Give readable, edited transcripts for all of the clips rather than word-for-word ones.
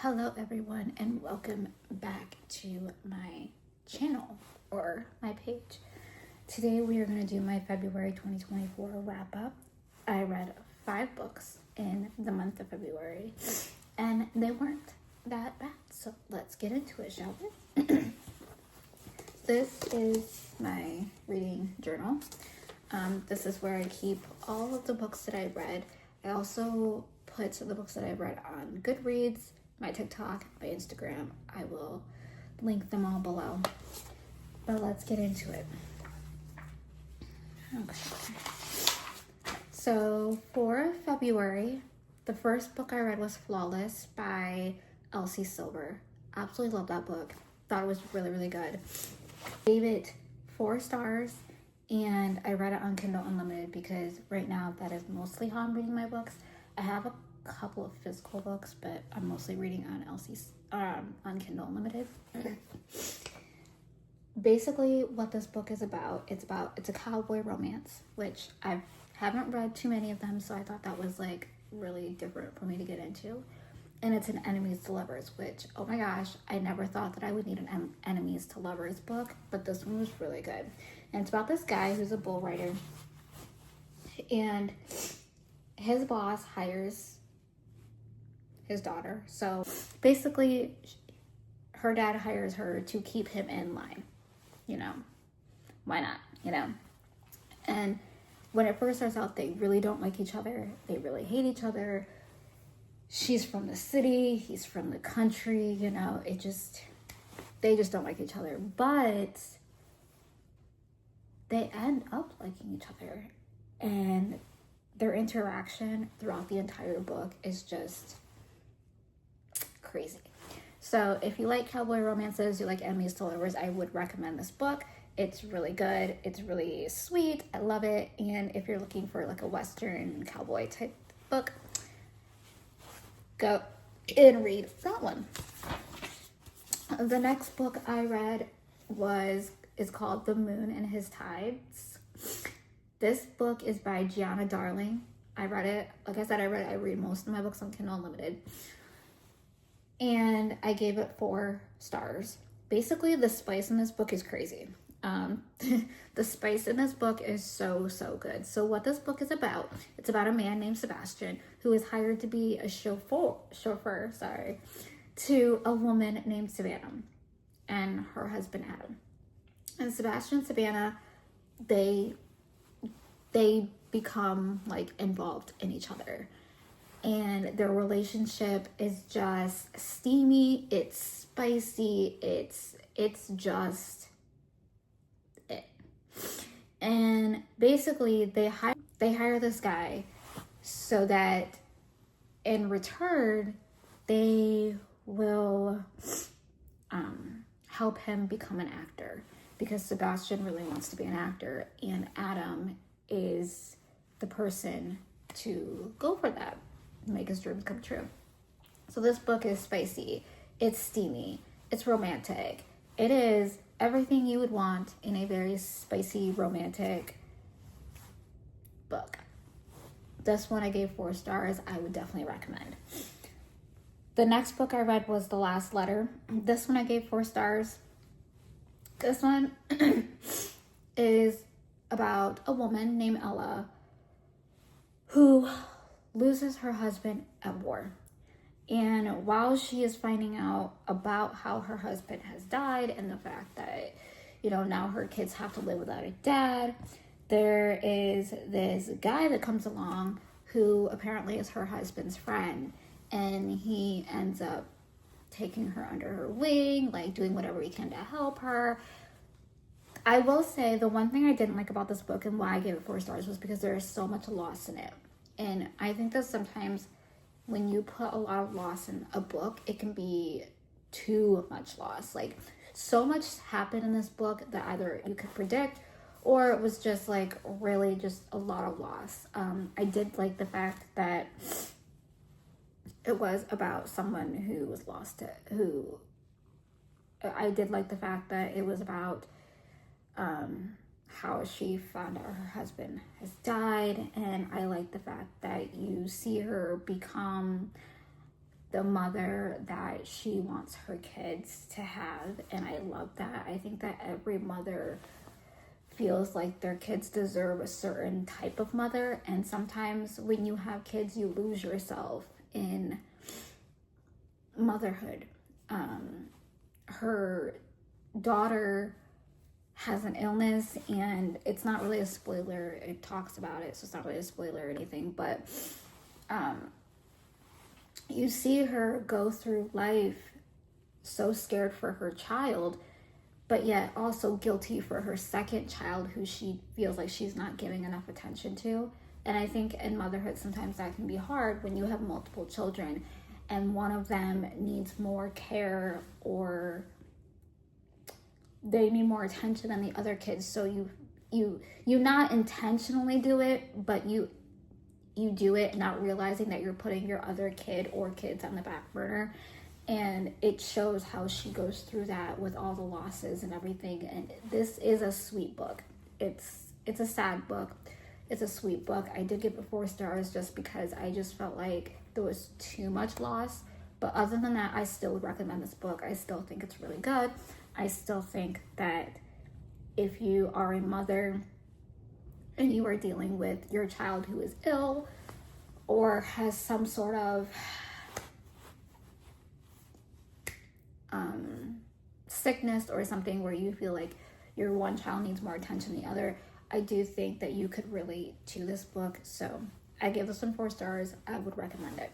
Hello everyone and welcome back to my channel or my page. Today we are going to do my February 2024 wrap up. I read 5 books in the month of February and they weren't that bad. So let's get into it, shall we? This is my reading journal. This is where I keep all of the books that I read. I also put the books that I read on Goodreads, my TikTok, my Instagram. I will link them all below. But let's get into it. Okay. So for February, the first book I read was Flawless by Elsie Silver. Absolutely love that book. Thought it was really, really good. Gave it 4 stars and I read it on Kindle Unlimited because right now that is mostly how I'm reading my books. I have a couple of physical books, but I'm mostly reading on on Kindle Unlimited. Basically what this book is about, it's a cowboy romance, which I haven't read too many of them, so I thought that was like really different for me to get into. And it's an enemies to lovers, which, oh my gosh, I never thought that I would need an enemies to lovers book, but this one was really good. And it's about this guy who's a bull rider, and his boss hires his daughter. So basically, her dad hires her to keep him in line. You know, why not? You know? And when it first starts out, they really don't like each other. They really hate each other. She's from the city, he's from the country, you know, they just don't like each other. But they end up liking each other. And their interaction throughout the entire book is just crazy. So if you like cowboy romances, you like enemies to lovers, I would recommend this book. It's really good. It's really sweet. I love it. And if you're looking for like a Western cowboy type book, go and read that one. The next book I read is called The Moon and His Tides. This book is by Gianna Darling. I read it. Like I said, I read most of my books on Kindle Unlimited. And I gave it 4 stars. Basically, the spice in this book is crazy. The spice in this book is so good. So what this book is about, it's about a man named Sebastian who is hired to be a chauffeur to a woman named Savannah and her husband Adam. And Sebastian and Savannah, they become like involved in each other. And their relationship is just steamy, it's spicy, it's just it. And basically they hire this guy so that in return they will help him become an actor, because Sebastian really wants to be an actor and Adam is the person to go for that, make his dreams come true. So this book is spicy, it's steamy, it's romantic. It is everything you would want in a very spicy, romantic book. This one I gave 4 stars. I would definitely recommend. The next book I read was The Last Letter. This one I gave 4 stars. This one is about a woman named Ella who loses her husband at war. And while she is finding out about how her husband has died and the fact that, you know, now her kids have to live without a dad, there is this guy that comes along who apparently is her husband's friend. And he ends up taking her under her wing, like doing whatever he can to help her. I will say the one thing I didn't like about this book and why I gave it 4 stars was because there is so much loss in it. And I think that sometimes when you put a lot of loss in a book, it can be too much loss. Like, so much happened in this book that either you could predict or it was just like really just a lot of loss. I did like the fact that it was about someone who was lost I did like the fact that it was about how she found out her husband has died, and I like the fact that you see her become the mother that she wants her kids to have. And I love that. I think that every mother feels like their kids deserve a certain type of mother. And sometimes when you have kids, you lose yourself in motherhood. Her daughter has an illness, and it's not really a spoiler. It talks about it, so it's not really a spoiler or anything, but you see her go through life so scared for her child, but yet also guilty for her second child, who she feels like she's not giving enough attention to. And I think in motherhood, sometimes that can be hard when you have multiple children and one of them needs more care, or they need more attention than the other kids. So you not intentionally do it, but you do it not realizing that you're putting your other kid or kids on the back burner. And it shows how she goes through that with all the losses and everything. And this is a sweet book. It's a sad book. It's a sweet book. I did give it 4 stars just because I just felt like there was too much loss. But other than that, I still would recommend this book. I still think it's really good. I still think that if you are a mother and you are dealing with your child who is ill or has some sort of sickness or something where you feel like your one child needs more attention than the other, I do think that you could relate to this book. So I give this one 4 stars. I would recommend it.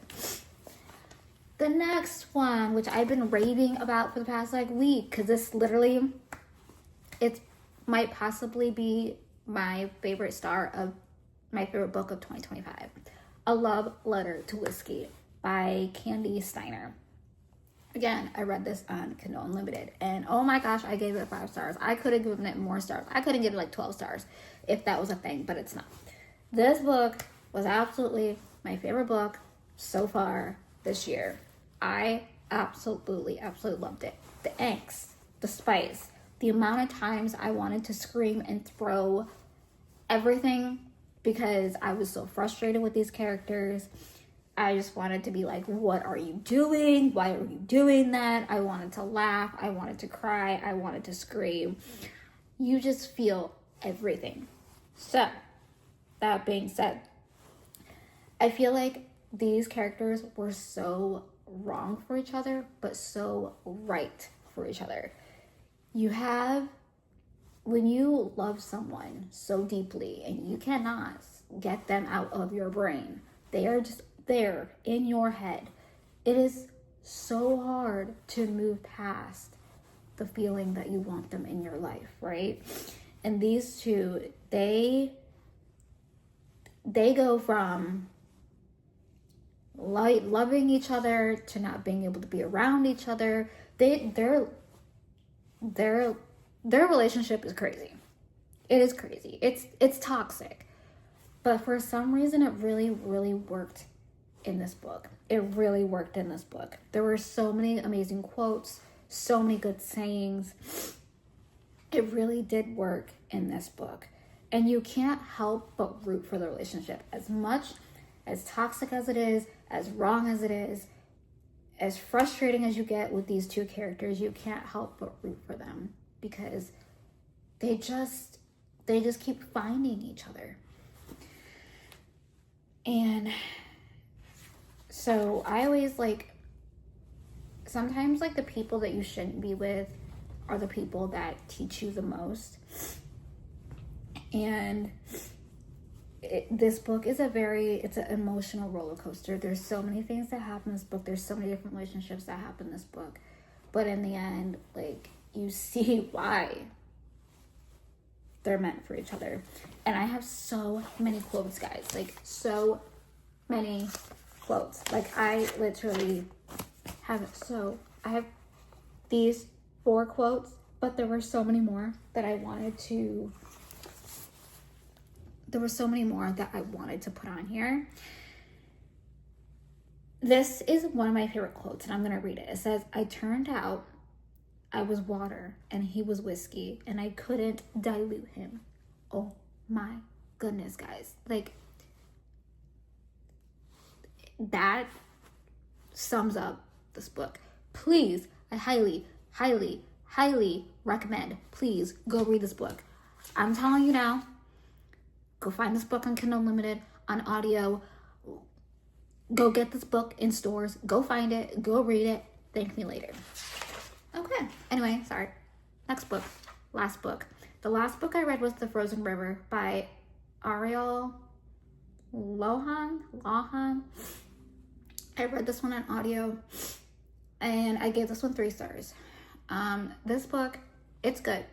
The next one, which I've been raving about for the past week, because this literally, it might possibly be my favorite book of 2025. A Love Letter to Whiskey by Candy Steiner. Again, I read this on Kindle Unlimited, and oh my gosh, I gave it 5 stars. I could have given it more stars. I could have given it 12 stars if that was a thing, but it's not. This book was absolutely my favorite book so far this year. I absolutely loved it. The angst, the spice, the amount of times I wanted to scream and throw everything because I was so frustrated with these characters. I just wanted to be like, what are you doing? Why are you doing that? I wanted to laugh. I wanted to cry. I wanted to scream. You just feel everything. So, that being said, I feel like these characters were so wrong for each other, but so right for each other. When you love someone so deeply and you cannot get them out of your brain, they are just there in your head. It is so hard to move past the feeling that you want them in your life, right? And these two, they go from loving each other to not being able to be around each other. Their relationship is crazy. It is crazy. It's toxic. But for some reason, it really worked in this book. It really worked in this book. There were so many amazing quotes, so many good sayings. It really did work in this book. And you can't help but root for the relationship. As much as toxic as it is, as wrong as it is, as frustrating as you get with these two characters, you can't help but root for them because they just keep finding each other. And so I always sometimes the people that you shouldn't be with are the people that teach you the most. And this book is it's an emotional roller coaster. There's so many things that happen in this book. There's so many different relationships that happen in this book. But in the end, you see why they're meant for each other. And I have so many quotes, guys. So many quotes. I literally have I have these 4 quotes, but there were so many more that I wanted to put on here. This is one of my favorite quotes, and I'm going to read it. It says, "I turned out I was water and he was whiskey, and I couldn't dilute him." Oh my goodness, guys. That sums up this book. Please, I highly, highly, highly recommend, please go read this book. I'm telling you now, go find this book on Kindle Unlimited, on audio. Go get this book in stores. Go find it. Go read it. Thank me later. Okay. Anyway, sorry. Next book. Last book. The last book I read was The Frozen River by Ariel Lohan. I read this one on audio, and I gave this one 3 stars. This book, it's good.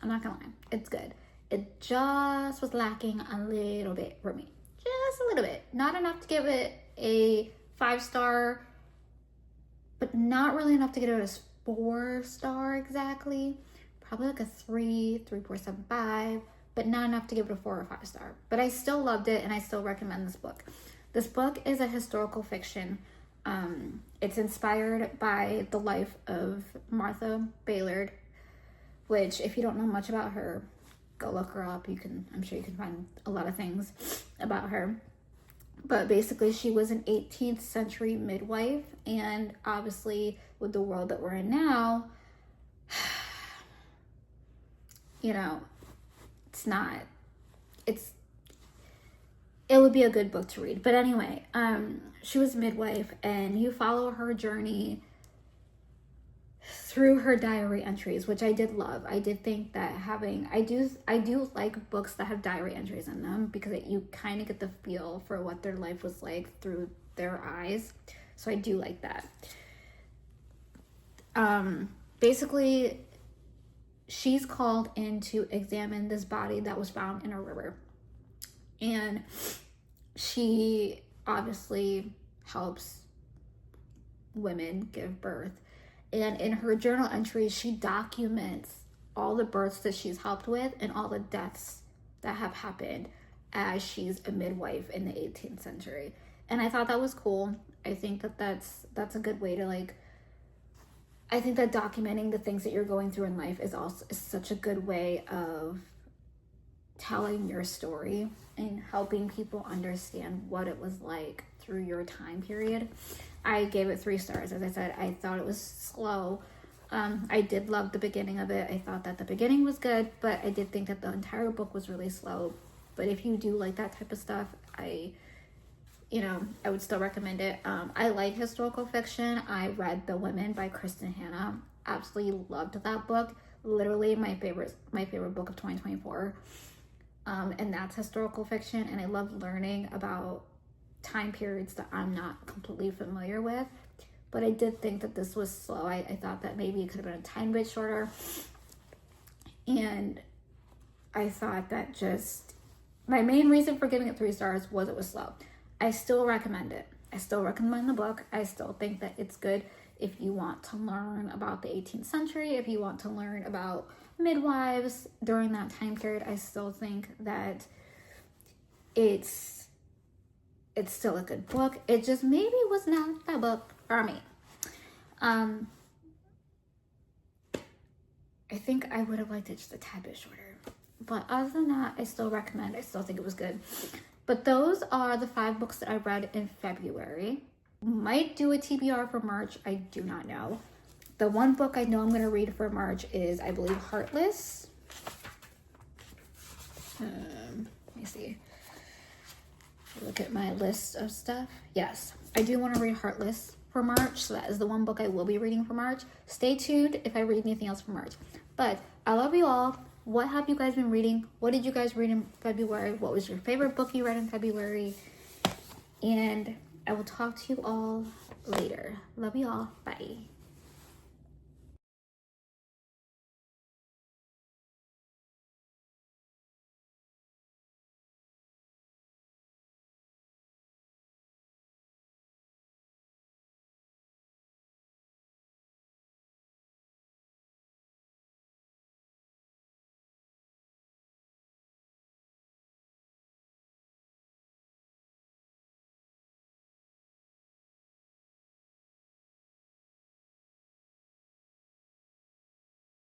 I'm not gonna lie. It's good. It just was lacking a little bit for me. Just a little bit. Not enough to give it a 5-star, but not really enough to get it a 4-star exactly. Probably like a 3.75, but not enough to give it a 4 or 5-star. But I still loved it, and I still recommend this book. This book is a historical fiction. It's inspired by the life of Martha Baylord, which, if you don't know much about her, go look her up. I'm sure you can find a lot of things about her. But basically, she was an 18th century midwife, and obviously, with the world that we're in now, you know, it would be a good book to read. But anyway, she was a midwife, and you follow her journey through her diary entries, which I did love. I did think that I do like books that have diary entries in them, because you kind of get the feel for what their life was like through their eyes. So I do like that. Basically, she's called in to examine this body that was found in a river, and she obviously helps women give birth. And in her journal entries, she documents all the births that she's helped with and all the deaths that have happened as she's a midwife in the 18th century. And I thought that was cool. I think that that's a good way to, like, I think that documenting the things that you're going through in life is such a good way of telling your story and helping people understand what it was like through your time period. I gave it 3 stars. As I said, I thought it was slow. I did love the beginning of it. I thought that the beginning was good, but I did think that the entire book was really slow. But if you do like that type of stuff, I would still recommend it. I like historical fiction. I read The Women by Kristen Hanna. Absolutely loved that book. Literally my favorite book of 2024. And that's historical fiction. And I love learning about time periods that I'm not completely familiar with. But I did think that this was slow. I thought that maybe it could have been a tiny bit shorter. And I thought that my main reason for giving it 3 stars was it was slow. I still recommend it. I still recommend the book. I still think that it's good if you want to learn about the 18th century, if you want to learn about midwives during that time period. I still think that it's still a good book. It just maybe was not that book for me. I think I would have liked it just a tad bit shorter. But other than that, I still recommend. I still think it was good. But those are the 5 books that I read in February. Might do a TBR for March. I do not know. The one book I know I'm going to read for March is, I believe, Heartless. Let me see. Look at my list of stuff. Yes, I do want to read Heartless for March. So that is the one book I will be reading for March. Stay tuned if I read anything else for March. But I love you all. What have you guys been reading? What did you guys read in February? What was your favorite book you read in February? And I will talk to you all later. Love you all. Bye.